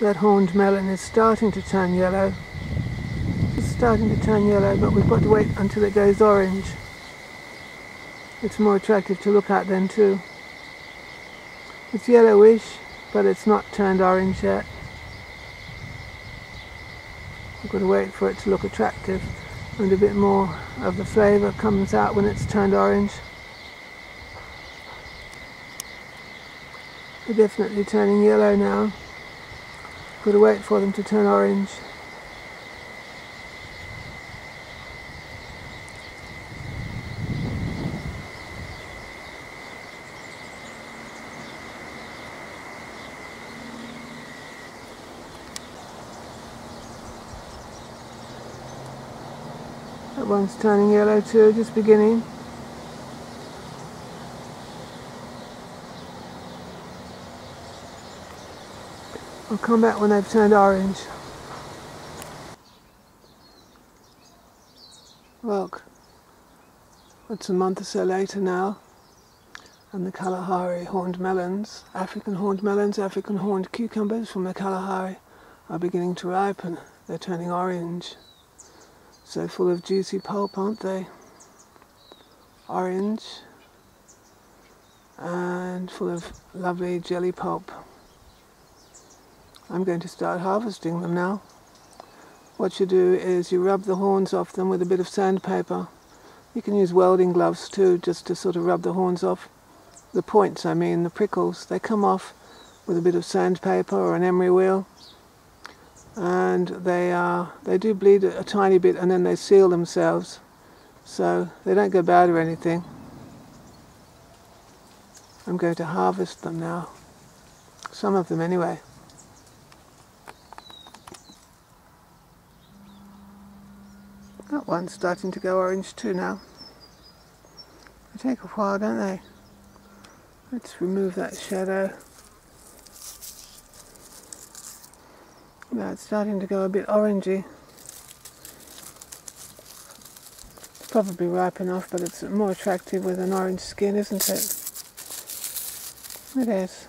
That horned melon is starting to turn yellow. It's starting to turn yellow, but we've got to wait until it goes orange. It's more attractive to look at then too. It's yellowish, but it's not turned orange yet. We've got to wait for it to look attractive, and a bit more of the flavour comes out when it's turned orange. They're definitely turning yellow now. Got to wait for them to turn orange. That one's turning yellow too, just beginning. I'll come back when they've turned orange. Look, it's a month or so later now, and the Kalahari Horned Melons, African Horned Melons, African Horned Cucumbers from the Kalahari are beginning to ripen. They're turning orange. So full of juicy pulp, aren't they? Orange and full of lovely jelly pulp. I'm going to start harvesting them now. What you do is you rub the horns off them with a bit of sandpaper. You can use welding gloves too, just to sort of rub the horns off. The points, I mean, the prickles, they come off with a bit of sandpaper or an emery wheel. And they do bleed a tiny bit, and then they seal themselves, so they don't go bad or anything. I'm going to harvest them now, some of them anyway. That one's starting to go orange too now. They take a while, don't they? Let's remove that shadow. Now it's starting to go a bit orangey. It's probably ripe enough, but it's more attractive with an orange skin, isn't it? It is.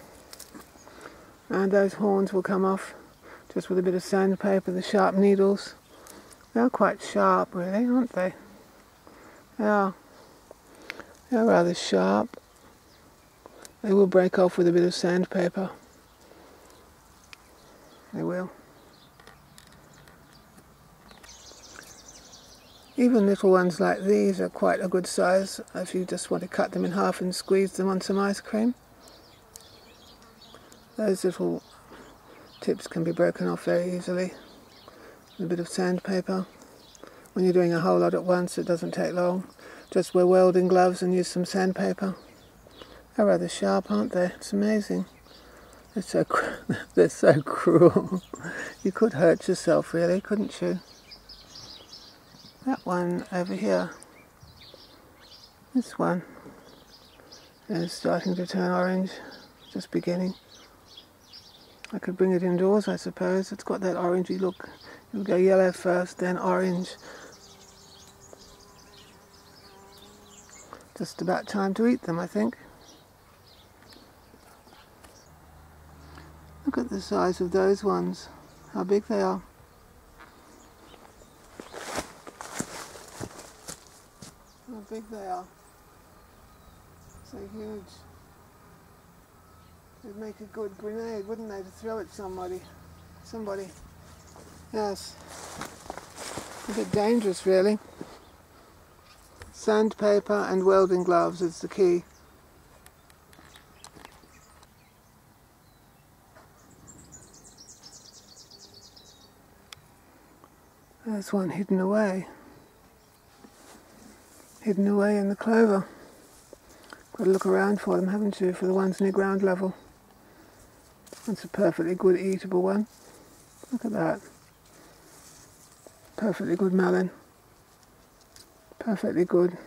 And those horns will come off just with a bit of sandpaper, the sharp needles. They're quite sharp, really, aren't they? Yeah. They're rather sharp. They will break off with a bit of sandpaper. They will. Even little ones like these are quite a good size if you just want to cut them in half and squeeze them on some ice cream. Those little tips can be broken off very easily with a bit of sandpaper. When you're doing a whole lot at once, it doesn't take long. Just wear welding gloves and use some sandpaper. They're rather sharp, aren't they? It's amazing. They're so cruel. You could hurt yourself, really, couldn't you? That one over here, this one, is starting to turn orange, just beginning. I could bring it indoors, I suppose. It's got that orangey look. It'll go yellow first, then orange. Just about time to eat them, I think. Look at the size of those ones, how big they are. How big they are. So huge. They'd make a good grenade, wouldn't they, to throw at somebody. Yes. A bit dangerous, really. Sandpaper and welding gloves is the key. There's one hidden away. Hidden away in the clover. Got to look around for them, haven't you, for the ones near ground level. That's a perfectly good eatable one. Look at that. Perfectly good melon. Perfectly good.